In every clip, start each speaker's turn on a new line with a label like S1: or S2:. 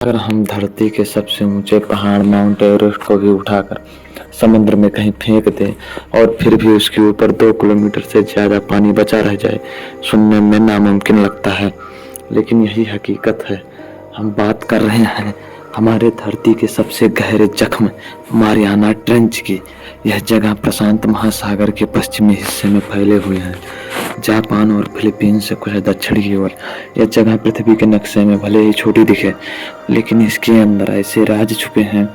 S1: अगर हम धरती के सबसे ऊंचे पहाड़ माउंट एवरेस्ट को भी उठाकर समुद्र में कहीं फेंक दें और फिर भी उसके ऊपर 2 किलोमीटर से ज्यादा पानी बचा रह जाए, सुनने में नामुमकिन लगता है, लेकिन यही हकीकत है। हम बात कर रहे हैं हमारे धरती के सबसे गहरे जख्म मारियाना ट्रेंच की। यह जगह प्रशांत महासागर के पश्चिमी हिस्से में फैले हुए हैं, जापान और फिलीपींस से कुछ दक्षिण की ओर। यह जगह पृथ्वी के नक्शे में भले ही छोटी दिखे, लेकिन इसके अंदर ऐसे राज छुपे हैं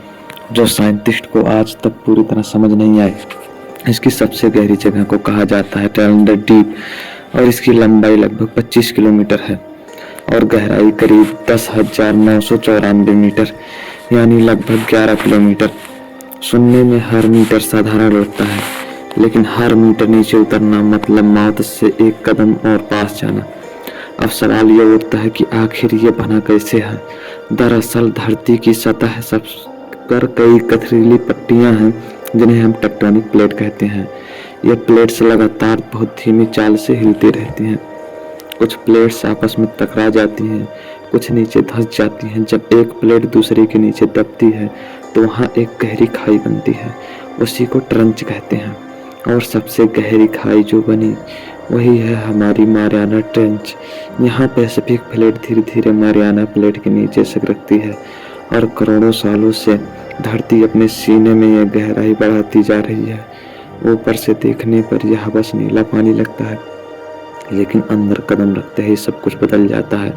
S1: जो साइंटिस्ट को आज तक पूरी तरह समझ नहीं आए। इसकी सबसे गहरी जगह को कहा जाता है टैलेंटेड डीप, और इसकी लंबाई लगभग 25 किलोमीटर है और गहराई करीब 10,994 मीटर, यानी लगभग 11 किलोमीटर। सुनने में हर मीटर साधारण लगता है, लेकिन हर मीटर नीचे उतरना मतलब मौत से एक कदम और पास जाना। अब सवाल ये उठता है कि आखिर ये बना कैसे है। दरअसल धरती की सतह सब पर कई पथरीली पट्टियां हैं जिन्हें हम टेक्टोनिक प्लेट कहते हैं। ये प्लेट्स लगातार बहुत धीमी चाल से हिलती रहती हैं। कुछ प्लेट्स आपस में टकरा जाती हैं, कुछ नीचे धंस जाती हैं। जब एक प्लेट दूसरे के नीचे दबती है तो वहाँ एक गहरी खाई बनती है, उसी को ट्रंच कहते हैं। और सबसे गहरी खाई जो बनी वही है हमारी मारियाना ट्रेंच। यहाँ पैसिफिक प्लेट धीरे धीरे मारियाना प्लेट के नीचे सिकुड़ती है और करोड़ों सालों से धरती अपने सीने में यह गहराई बढ़ाती जा रही है। ऊपर से देखने पर यह बस नीला पानी लगता है, लेकिन अंदर कदम रखते ही सब कुछ बदल जाता है।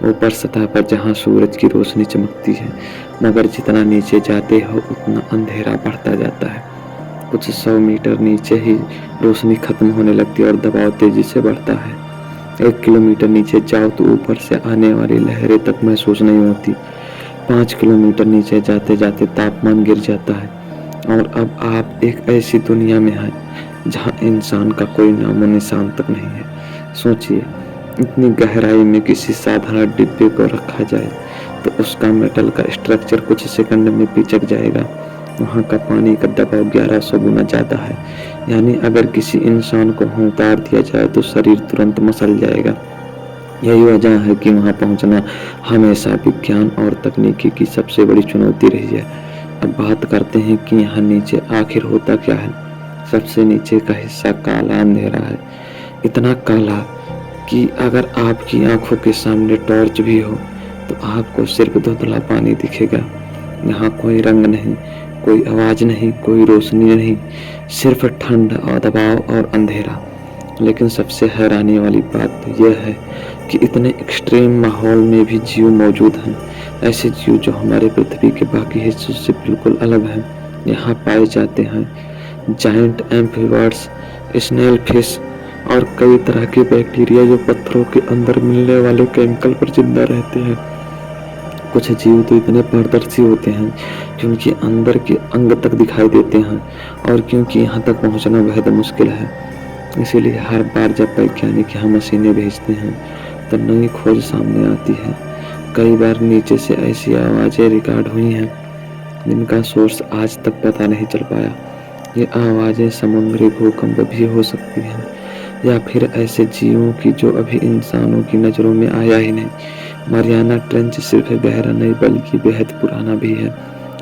S1: ऊपर सतह पर जहाँ सूरज की रोशनी चमकती है, मगर जितना नीचे जाते हो उतना अंधेरा बढ़ता जाता है। कुछ 100 मीटर नीचे ही रोशनी खत्म होने लगती है और दबाव तेजी से बढ़ता है। 1 किलोमीटर नीचे जाओ तो ऊपर से आने वाली लहरें तक महसूस नहीं होती। 5 किलोमीटर नीचे जाते जाते तापमान गिर जाता है और अब आप एक ऐसी दुनिया में हैं जहां इंसान का कोई नामो निशान तक नहीं है। सोचिए, इतनी गहराई में किसी साधारण डिब्बे को रखा जाए तो उसका मेटल का स्ट्रक्चर कुछ सेकंड में पिचक जाएगा। वहाँ का पानी का दबाव 1100 गुना ज़्यादा है, यानी अगर किसी इंसान को वहाँ उतार दिया जाए तो शरीर तुरंत मसल जाएगा। यही वजह है कि वहाँ पहुँचना हमेशा विज्ञान और तकनीकी की सबसे बड़ी चुनौती रही है। अब बात करते हैं कि यहाँ नीचे आखिर होता क्या है। सबसे नीचे का हिस्सा काला अंधेरा है, इतना काला कि अगर आपकी आंखों के सामने टॉर्च भी हो तो आपको सिर्फ धुंधला पानी दिखेगा। यहाँ कोई रंग नहीं, कोई आवाज नहीं, कोई रोशनी नहीं, सिर्फ ठंड और दबाव और अंधेरा। लेकिन सबसे हैरानी वाली बात तो यह है कि इतने एक्सट्रीम माहौल में भी जीव मौजूद हैं, ऐसे जीव जो हमारे पृथ्वी के बाकी हिस्सों से बिल्कुल अलग हैं। यहाँ पाए जाते हैं जायंट एम्फीबर्ड्स, स्नेल फिश और कई तरह के बैक्टीरिया जो पत्थरों के अंदर मिलने वाले केमिकल पर जिंदा रहते हैं। कुछ जीव तो इतने पारदर्शी होते हैं कि उनके अंदर के अंग तक दिखाई देते हैं, और क्योंकि यहाँ तक पहुँचना बेहद मुश्किल है, इसीलिए हर बार जब वैज्ञानिक यहाँ मशीनें भेजते हैं तो नई खोज सामने आती है। कई बार नीचे से ऐसी आवाज़ें रिकॉर्ड हुई हैं जिनका सोर्स आज तक पता नहीं चल पाया। ये आवाज़ें समुद्री भूकंप भी हो सकती हैं, या फिर ऐसे जीवों की जो अभी इंसानों की नज़रों में आया ही नहीं। मारियाना ट्रेंच सिर्फ गहरा नहीं बल्कि बेहद पुराना भी है।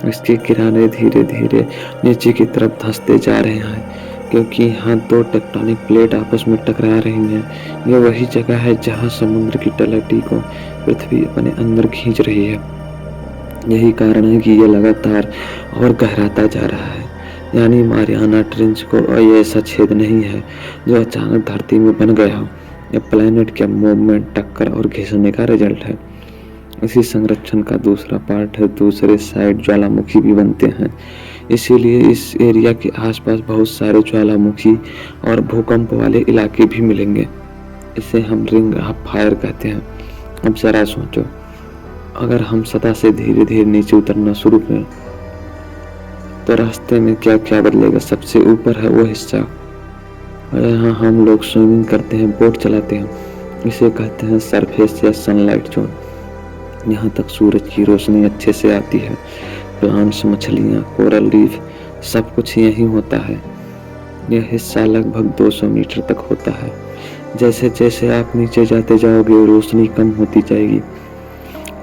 S1: इसके किनारे धीरे धीरे नीचे की तरफ धंसते जा रहे हैं, क्योंकि यहाँ 2 टेक्टोनिक प्लेट आपस में टकरा रही हैं। ये वही जगह है जहाँ समुद्र की तलहटी को पृथ्वी अपने अंदर खींच रही है। यही कारण है कि ये लगातार और गहराता जा रहा है। यानी मारियाना ट्रेंच को ये ऐसा छेद नहीं है जो अचानक धरती में बन गया हो। यह प्लैनेट के मूवमेंट, टक्कर और घिसने का रिजल्ट है। इसी संरक्षण का दूसरा पार्ट है, दूसरे साइड ज्वालामुखी भी बनते हैं, इसीलिए इस एरिया के आसपास बहुत सारे ज्वालामुखी और भूकंप वाले इलाके भी मिलेंगे। इसे हम रिंग ऑफ फायर कहते हैं। अब जरा सोचो, अगर हम सतह से धीरे धीरे नीचे उतरना शुरू करें तो रास्ते में क्या क्या बदलेगा। सबसे ऊपर है वो हिस्सा यहाँ हम लोग स्विमिंग करते हैं, बोट चलाते हैं, इसे कहते हैं सरफेस या सनलाइट जोन। यहाँ तक सूरज की रोशनी अच्छे से आती है। प्लांट्स, मछलियाँ, कोरल रीफ, सब कुछ यहीं होता है। यह हिस्सा लगभग 200 मीटर तक होता है। जैसे जैसे आप नीचे जाते जाओगे रोशनी कम होती जाएगी।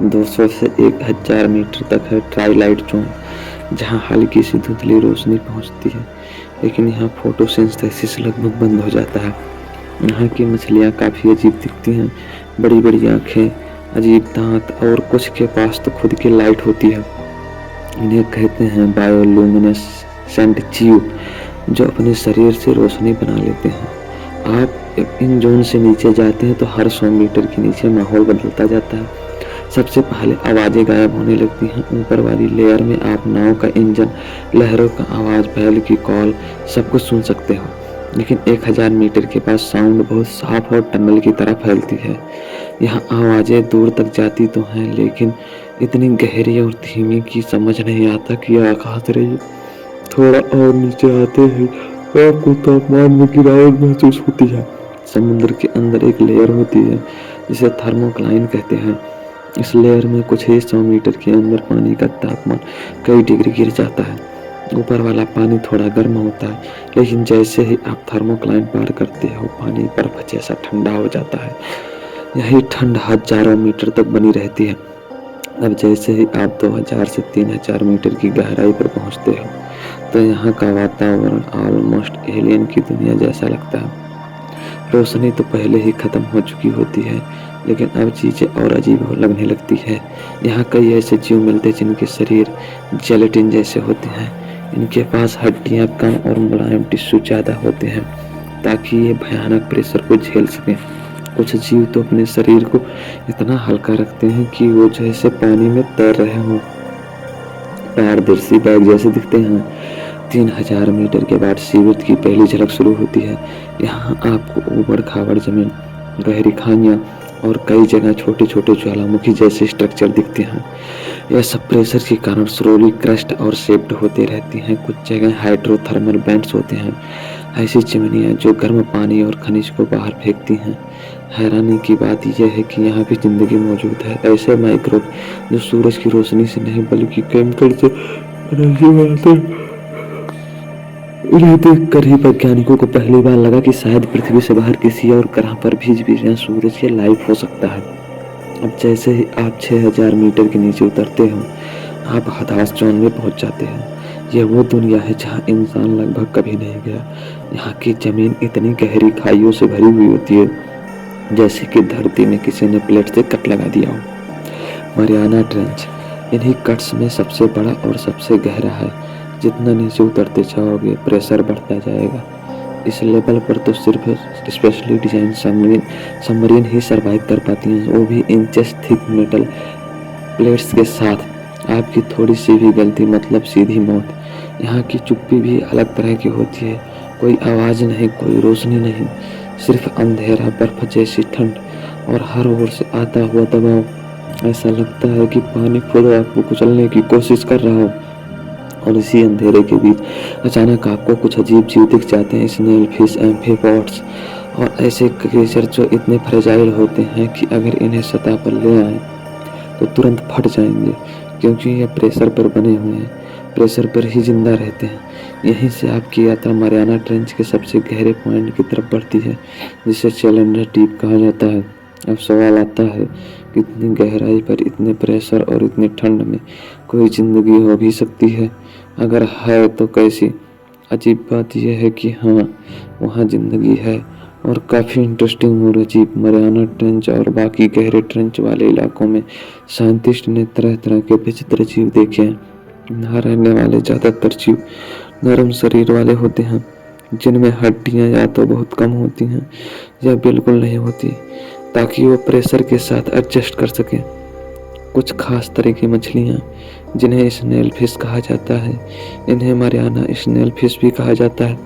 S1: 200 से 1000 मीटर तक है ट्वाइलाइट जोन, जहाँ हल्की सी धुंधली रोशनी पहुँचती है, लेकिन यहाँ फोटोसिंथेसिस लगभग बंद हो जाता है। यहाँ की मछलियाँ काफ़ी अजीब दिखती हैं, बड़ी बड़ी आँखें, अजीब दांत और कुछ के पास तो खुद की लाइट होती है। इन्हें कहते हैं बायोलुमिनेसेंट जीव, जो अपने शरीर से रोशनी बना लेते हैं। आप इन जोन से नीचे जाते हैं तो हर 100 मीटर के नीचे माहौल बदलता जाता है। सबसे पहले आवाज़ें गायब होने लगती हैं। ऊपर वाली लेयर में आप नाव का इंजन, लहरों का आवाज़, बैल की कॉल सब कुछ सुन सकते हो, लेकिन 1000 मीटर के पास साउंड बहुत साफ और टनल की तरह फैलती है। यहाँ आवाज़ें दूर तक जाती तो हैं, लेकिन इतनी गहरी और धीमी कि समझ नहीं आता कि कहाँ से रही है। थोड़ा और नीचे आते ही आपको तापमान में गिरावट महसूस होती है। समुद्र के अंदर एक लेयर होती है जिसे थर्मोक्लाइन कहते हैं। इस लेयर में कुछ ही 100 मीटर के अंदर पानी का तापमान कई डिग्री गिर जाता है। ऊपर वाला पानी थोड़ा गर्म होता है, लेकिन जैसे ही आप थर्मोक्लाइन पार करते हो, पानी बर्फ जैसा ठंडा हो जाता है। यही ठंड हजारों मीटर तक बनी रहती है। अब जैसे ही आप 2000 से 3000 मीटर की गहराई पर पहुंचते हो, तो यहाँ का वातावरण ऑलमोस्ट एलियन की दुनिया जैसा लगता है। रोशनी तो पहले ही खत्म हो चुकी होती है, लेकिन अब चीज़ें और अजीब लगने लगती है। यहाँ कई ऐसे जीव मिलते हैं जिनके शरीर जेलेटिन जैसे होते हैं। इनके पास हड्डियाँ कम और मुलायम टिश्यू ज़्यादा होते हैं, ताकि ये भयानक प्रेशर को झेल सकें। कुछ जीव तो अपने शरीर को इतना हल्का रखते हैं कि वो जैसे पानी में तैर रहे हों। पारदर्शी बैग जैसे दिखते हैं। 3000 मीटर के बाद सीवत की पहली झलक शुरू होती है। यहाँ आपको ऊबड़ खाबड़ जमीन, गहरी खाइयाँ और कई जगह छोटे छोटे ज्वालामुखी जैसे स्ट्रक्चर दिखते हैं। यह सब प्रेशर के कारण स्लोली क्रस्ट और शेप्ड होते रहती हैं। कुछ जगह हाइड्रोथर्मल वेंट्स होते हैं, ऐसी चिमनियाँ जो गर्म पानी और खनिज को बाहर फेंकती हैं। हैरानी की बात यह है कि यहाँ भी जिंदगी मौजूद है, ऐसे माइक्रोब जो सूरज की रोशनी से नहीं बल्कि केमिकल से एनर्जी बनाते हैं। इन्हें देख कर ही वैज्ञानिकों को पहली बार लगा कि शायद पृथ्वी से बाहर किसी और ग्रह पर भी सूरज की लाइफ हो सकता है। अब जैसे ही आप 6000 मीटर के नीचे उतरते हो, आप हताश जोन में पहुंच जाते हैं। यह वो दुनिया है जहां इंसान लगभग कभी नहीं गया। यहाँ की जमीन इतनी गहरी खाइयों से भरी हुई होती है, जैसे कि धरती में किसी ने प्लेट से कट लगा दिया हो। मरियाना ट्रेंच इन्हीं कट्स में सबसे बड़ा और सबसे गहरा है। जितना नीचे उतरते जाओगे, प्रेशर बढ़ता जाएगा। इस लेवल पर तो सिर्फ स्पेशली डिजाइन सबमरीन ही सरवाइव कर पाती हैं, वो भी इंचेस थिक मेटल प्लेट्स के साथ। आपकी थोड़ी सी भी गलती मतलब सीधी मौत। यहाँ की चुप्पी भी अलग तरह की होती है। कोई आवाज़ नहीं, कोई रोशनी नहीं, सिर्फ अंधेरा, बर्फ जैसी ठंड और हर ओर से आता हुआ दबाव। ऐसा लगता है कि पानी खुद आपको कुचलने की कोशिश कर रहा हो। और इसी अंधेरे के बीच अचानक आपको कुछ अजीब जीव दिख जाते हैं। स्नेल फिश, एम्फीपॉड्स और ऐसे क्रिएचर जो इतने फ्रेजाइल होते हैं कि अगर इन्हें सतह पर ले आए तो तुरंत फट जाएंगे, क्योंकि ये प्रेशर पर बने हुए हैं, प्रेशर पर ही जिंदा रहते हैं। यहीं से आपकी यात्रा मरियाना ट्रेंच के सबसे गहरे पॉइंट की तरफ बढ़ती है, जिसे चैलेंजर डीप कहा जाता है। अब सवाल आता है कि इतनी गहराई पर, इतने प्रेशर और इतनी ठंड में कोई जिंदगी हो भी सकती है? अगर है तो कैसी? अजीब बात यह है कि हाँ, वहाँ जिंदगी है, और काफ़ी इंटरेस्टिंग और अजीब। मरियाना ट्रेंच और बाकी गहरे ट्रेंच वाले इलाकों में साइंटिस्ट ने तरह तरह के विचित्र जीव देखे हैं। यहाँ रहने वाले ज़्यादातर जीव नरम शरीर वाले होते हैं, जिनमें हड्डियाँ या तो बहुत कम होती हैं या बिल्कुल नहीं होती, ताकि वो प्रेशर के साथ एडजस्ट कर सकें। कुछ खास तरह की मछलियाँ, जिन्हें स्नेल फिश कहा जाता है, इन्हें मरियाना स्नेल फिश भी कहा जाता है,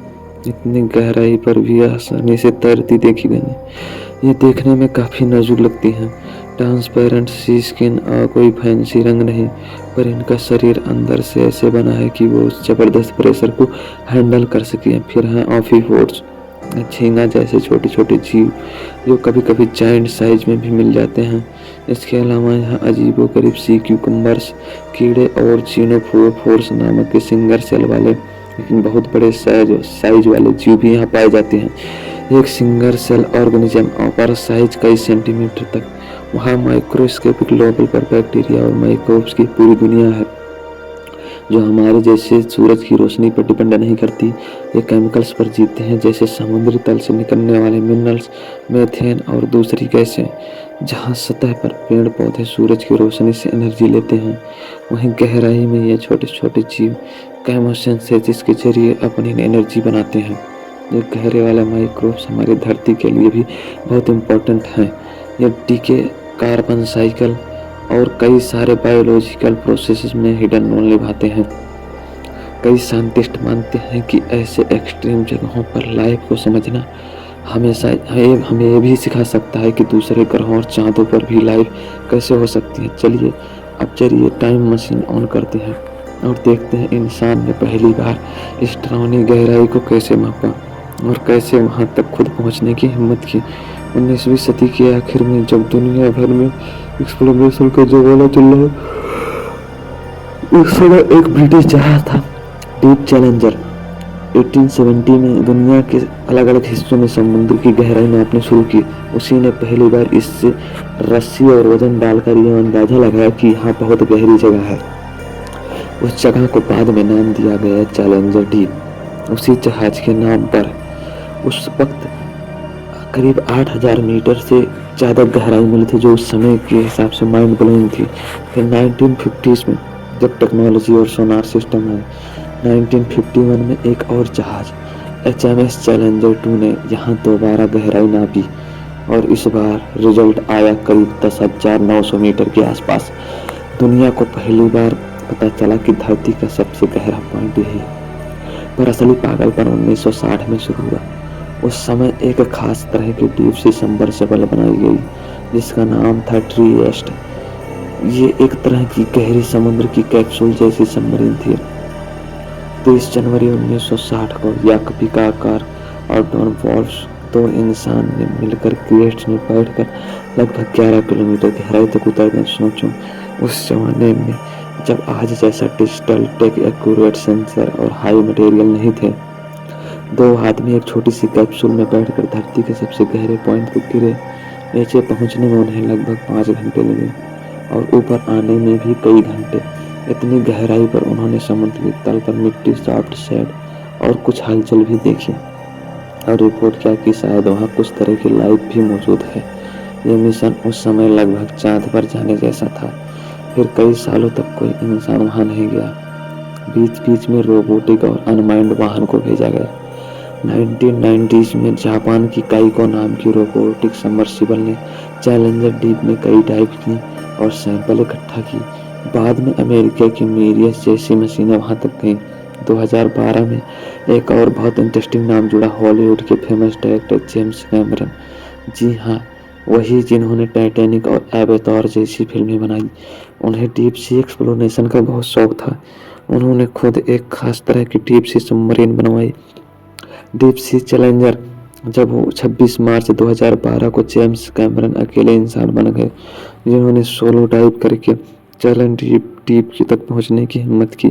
S1: इतनी गहराई पर भी आसानी से तैरती देखी गई। ये देखने में काफ़ी नाजुक लगती हैं। ट्रांसपेरेंट सी स्किन और कोई फैंसी रंग नहीं, पर इनका शरीर अंदर से ऐसे बना है कि वो उस जबरदस्त प्रेशर को हैंडल कर सके। फिर हैं ऑफीफोर्ड्स, झींगा जैसे छोटे छोटे जीव जो कभी कभी जायंट साइज में भी मिल जाते हैं। इसके अलावा यहाँ अजीबोगरीब सी क्यूकम्बर्स, कीड़े और चीनोफोर्स नामक के सिंगल सेल वाले लेकिन बहुत बड़े साइज वाले जीव भी यहाँ पाए जाते हैं। एक सिंगल सेल ऑर्गेनिज्म पर साइज कई सेंटीमीटर तक वहाँ माइक्रोस्कोपिक लेवल पर बैक्टीरिया और माइक्रोब्स की पूरी दुनिया है जो हमारे जैसे सूरज की रोशनी पर डिपेंड नहीं करती। ये केमिकल्स पर जीते हैं, जैसे समुद्री तल से निकलने वाले मिनरल्स, मीथेन और दूसरी गैसें। जहाँ सतह पर पेड़ पौधे सूरज की रोशनी से एनर्जी लेते हैं, वहीं गहराई में ये छोटे छोटे जीव केमोसिंथेसिस के जरिए अपनी एनर्जी बनाते हैं। ये गहरे वाले माइक्रोब्स हमारी धरती के लिए भी बहुत इम्पोर्टेंट हैं। ये डीके, कार्बन साइकिल और कई सारे बायोलॉजिकल प्रोसेसेस में हिडन रोल निभाते हैं। कई साइंटिस्ट मानते हैं कि ऐसे एक्सट्रीम जगहों पर लाइफ को समझना हमेशा हमें ये भी सिखा सकता है कि दूसरे ग्रहों और चांदों पर भी लाइफ कैसे हो सकती है। चलिए टाइम मशीन ऑन करते हैं और देखते हैं इंसान ने पहली बार इस डरावनी गहराई को कैसे मापा और कैसे वहां तक खुद पहुंचने की हिम्मत की। 19वीं सदी के आखिर में जब दुनिया भर में एक्सप्लोरेशन का जमाना चल रहा उस समय एक ब्रिटिश जहाज था, डीप चैलेंजर। 1870 में दुनिया के अलग अलग हिस्सों में समुद्र की गहराई नापनी शुरू की। उसी ने पहली बार इससे रस्सी और वजन डालकर यह अंदाजा लगाया कि यहाँ बहुत गहरी जगह है। उस जगह को बाद में नाम दिया गया चैलेंजर डीप, उसी जहाज के नाम पर। उस वक्त करीब 8000 मीटर से ज़्यादा गहराई मिली थी, जो उस समय के हिसाब से माइंड ब्लोइंग थी। फिर 1950s में जब टेक्नोलॉजी और सोनार सिस्टम आए, 1951 में एक और जहाज HMS चैलेंजर 2 ने यहाँ दोबारा गहराई नापी और इस बार रिजल्ट आया करीब 10,900 मीटर के आसपास। दुनिया को पहली बार पता चला कि धरती का सबसे गहरा पॉइंट यही है। पर असली पागलपन 1960 में शुरू हुआ। उस समय एक खास तरह की डीप सी सबमर्सिबल बनाई गई जिसका नाम था ट्रिएस्ट। ये एक तरह की गहरी समुद्र की कैप्सूल जैसी सबमरीन थी। 30 जनवरी 1960 को याकपी का आकार और डॉन वॉल्स, दो इंसान ने मिलकर क्रिएस्ट में बैठकर लगभग 11 किलोमीटर गहराई तक उतरने। सोचो उस जमाने में जब आज जैसा डिजिटल टेक, एक्यूरेट सेंसर और हाई मटेरियल नहीं थे। दो आदमी एक छोटी सी कैप्सूल में बैठकर धरती के सबसे गहरे पॉइंट तक गिरे। नीचे पहुंचने में उन्हें लगभग 5 घंटे लगे और ऊपर आने में भी कई घंटे। इतनी गहराई पर उन्होंने समुद्र के तल पर मिट्टी, सॉफ्ट सैंड और कुछ हलचल भी देखी और रिपोर्ट किया कि शायद वहाँ कुछ तरह की लाइफ भी मौजूद है। ये मिशन उस समय लगभग चांद पर जाने जैसा था। फिर कई सालों तक कोई इंसान वहाँ नहीं गया। बीच बीच में रोबोटिक और अनमाइंड वाहन को भेजा गया। 1990s में जापान की काइको नाम की रोबोटिक सबमर्सिबल ने चैलेंजर डीप में कई डाइव की और सैंपल इकट्ठा की। बाद में अमेरिका की मेरियस जैसी मशीनें वहां तक गईं। 2012 में एक और बहुत इंटरेस्टिंग नाम जुड़ा, हॉलीवुड के फेमस डायरेक्टर जेम्स कैमरन। जी हाँ, वही जिन्होंने टाइटैनिक और एवेटार जैसी फिल्में बनाई। उन्हें डीप सी एक्सप्लोरेशन का बहुत शौक था। उन्होंने खुद एक खास तरह की डीप सी सबमरीन बनवाई, डीप सी चैलेंजर। जब वो 26 मार्च 2012 को जेम्स कैमरन अकेले इंसान बन गए जिन्होंने सोलो डाइव करके चैलेंजर डीप तक पहुंचने की हिम्मत की।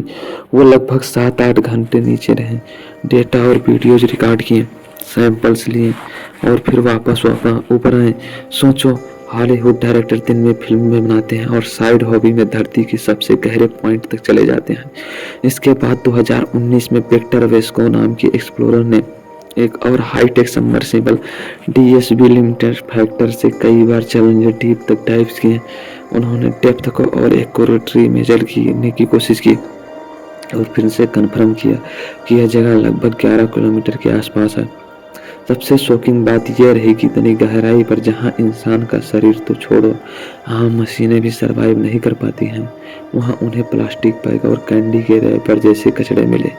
S1: वो लगभग 7-8 घंटे नीचे रहे, डेटा और वीडियोज रिकॉर्ड किए, सैंपल्स लिए और फिर वापस ऊपर आए। सोचो, हॉलीवुड डायरेक्टर दिन में फिल्में बनाते हैं और साइड हॉबी में धरती के सबसे गहरे पॉइंट तक चले जाते हैं। इसके बाद 2019 में विक्टर वेस्को नाम की एक्सप्लोरर ने एक और high tech submersible DSB limited factor से कई बार चैलेंजर डीप तक डाइव किए। उन्होंने डेप्थ को और एक्यूरेटली मेजर करने की कोशिश की और फिर से कन्फर्म किया कि यह जगह लगभग 11 किलोमीटर के आसपास है। सबसे शॉकिंग बात यह रही कि इतनी गहराई पर जहां इंसान का शरीर तो छोड़ो, आम मशीनें भी सरवाइव नहीं कर पाती हैं, वहां उन्हें प्लास्टिक बैग और कैंडी के रैपर जैसे कचड़े मिले।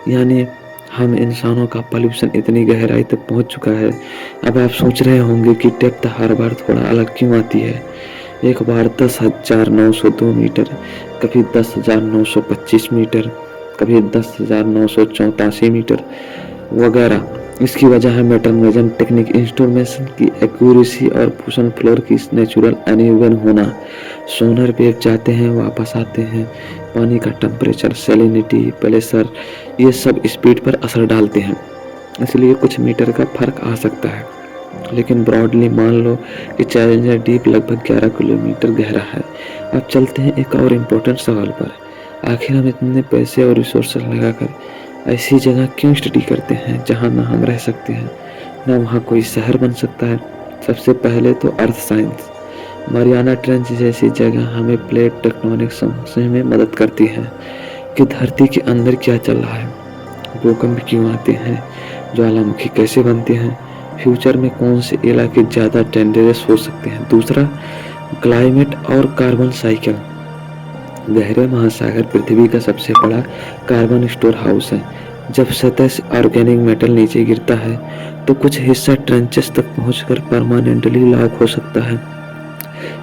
S1: यानी हम इंसानों का पॉल्यूशन इतनी गहराई तक पहुंच चुका है। अब आप सोच रहे होंगे कि डेप्थ हर बार थोड़ा अलग क्यों आती है। एक बार 10,902 मीटर, कभी 10,925 मीटर, कभी 10,984 मीटर वगैरह। इसकी वजह है मेटरमेजन टेक्निक, इंस्ट्रूमेंटेशन की एक्यूरेसी और पोषण फ्लोर की नेचुरल अनइवन होना। सोनर वेव जाते हैं, वापस आते हैं, पानी का टेम्परेचर, सैलिनिटी, प्रेशर, ये सब स्पीड पर असर डालते हैं, इसलिए कुछ मीटर का फर्क आ सकता है। लेकिन ब्रॉडली मान लो कि चैलेंजर डीप लगभग 11 किलोमीटर गहरा है। अब चलते हैं एक और इम्पोर्टेंट सवाल पर। आखिर हम इतने पैसे और रिसोर्सेज लगाकर ऐसी जगह क्यों स्टडी करते हैं जहां ना हम रह सकते हैं, ना वहां कोई शहर बन सकता है। सबसे पहले तो अर्थ साइंस। मारियाना ट्रेंच जैसी जगह हमें प्लेट टेक्टोनिक समझने में मदद करती है कि धरती के अंदर क्या चल रहा है, भूकंप क्यों आते हैं, ज्वालामुखी कैसे बनते हैं, फ्यूचर में कौन से इलाके ज़्यादा डेंजरस हो सकते हैं। दूसरा, क्लाइमेट और कार्बन साइकिल। गहरे महासागर पृथ्वी का सबसे बड़ा कार्बन स्टोर हाउस है। जब सतह से ऑर्गेनिक मेटल नीचे गिरता है तो कुछ हिस्सा ट्रेंचेस तक पहुंचकर परमानेंटली लॉक हो सकता है।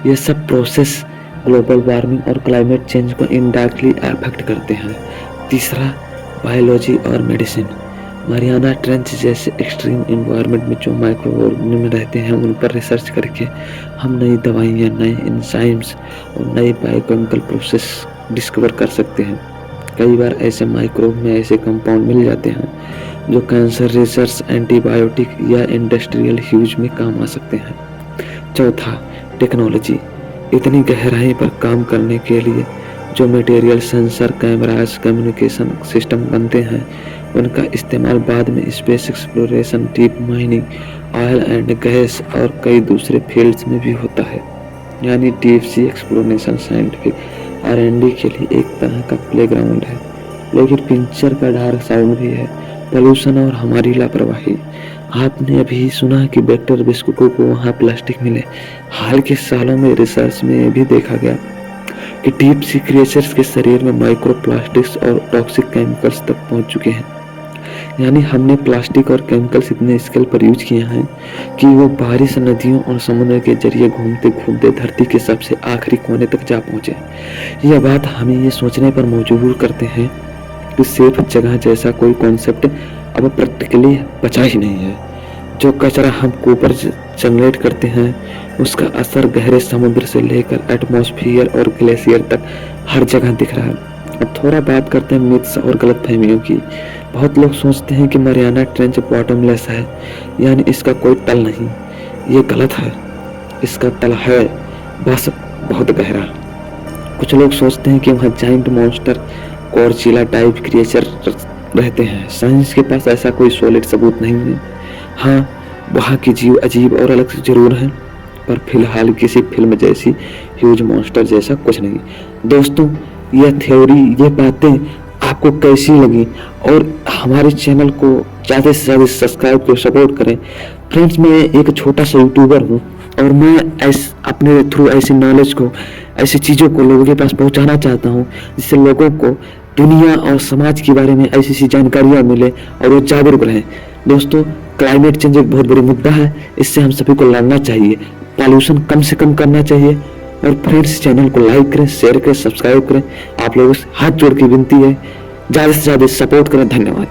S1: यह सब प्रोसेस ग्लोबल वार्मिंग और क्लाइमेट चेंज को इनडायरेक्टली अफेक्ट करते हैं। तीसरा, बायोलॉजी और मेडिसिन। मारियाना ट्रेंच जैसे एक्सट्रीम एनवायरनमेंट में जो माइक्रो ऑर्गेनिज्म रहते हैं उन पर रिसर्च करके हम नई दवाइयाँ, नए एंजाइम्स और नए बायोकेमिकल प्रोसेस डिस्कवर कर सकते हैं। कई बार ऐसे माइक्रोब में ऐसे कंपाउंड मिल जाते हैं जो कैंसर रिसर्च, एंटीबायोटिक या इंडस्ट्रियल यूज में काम आ सकते हैं। चौथा, टेक्नोलॉजी। इतनी गहराई पर काम करने के लिए जो material, sensor, cameras, communication system बनते हैं उनका इस्तेमाल बाद में space exploration, deep mining, oil and gas और कई दूसरे फील्ड्स में भी होता है। यानी deep sea exploration scientific R&D के लिए एक तरह का प्लेग्राउंड है। लेकिन पिक्चर का डार्क साइड भी है, पोल्यूशन और हमारी लापरवाही। आपने अभी सुना कि बैक्टर बिस्कुटों को वहाँ प्लास्टिक मिले। हाल के सालों में रिसर्च में भी देखा गया कि डीप सी क्रिएचर्स के शरीर में माइक्रो प्लास्टिक्स और टॉक्सिक केमिकल्स तक पहुंच चुके हैं। यानी हमने प्लास्टिक और केमिकल्स इतने स्केल पर यूज किए हैं कि वो बारिश, नदियों और समुद्र के जरिए घूमते घूमते धरती के सबसे आखिरी कोने तक जा पहुंचे। यह बात हमें ये सोचने पर मजबूर करते हैं कि सिर्फ जगह जैसा कोई कॉन्सेप्ट अब प्रैक्टिकली बचा ही नहीं है। जो कचरा हम ऊपर जनरेट करते हैं उसका असर गहरे समुद्र से लेकर एटमॉस्फेयर और ग्लेशियर तक हर जगह दिख रहा है। अब थोड़ा बात करते हैं मिथ्स और गलतफहमियों की। बहुत लोग सोचते हैं कि मारियाना ट्रेंच बॉटमलेस है, यानी इसका कोई तल नहीं। ये गलत है, इसका तल है, बस बहुत गहरा। कुछ लोग सोचते हैं कि वहाँ giant monster, Godzilla type creature रहते हैं। साइंस के पास ऐसा कोई सॉलिड सबूत नहीं है। हाँ, वहाँ के जीव अजीब और अलग जरूर हैं, पर फिलहाल किसी फिल्म जैसी ह्यूज मॉन्स्टर जैसा कुछ नहीं। दोस्तों, यह थ्योरी, ये बातें आपको कैसी लगी, और हमारे चैनल को ज़्यादा से ज़्यादा सब्सक्राइब कर सपोर्ट करें। फ्रेंड्स, मैं एक छोटा सा यूट्यूबर हूँ और मैं अपने थ्रू ऐसी नॉलेज को, ऐसी चीज़ों को लोगों के पास पहुँचाना चाहता हूँ जिससे लोगों को दुनिया और समाज के बारे में ऐसी ऐसी जानकारियाँ मिले और वो जागरूक रहें। दोस्तों, क्लाइमेट चेंज एक बहुत बड़ी मुद्दा है, इससे हम सभी को लड़ना चाहिए, पॉल्यूशन कम से कम करना चाहिए। और फ्रेंड्स, चैनल को लाइक करें, शेयर करें, सब्सक्राइब करें। आप लोगों से हाथ जोड़ के विनती है, ज़्यादा से ज़्यादा सपोर्ट करें। धन्यवाद।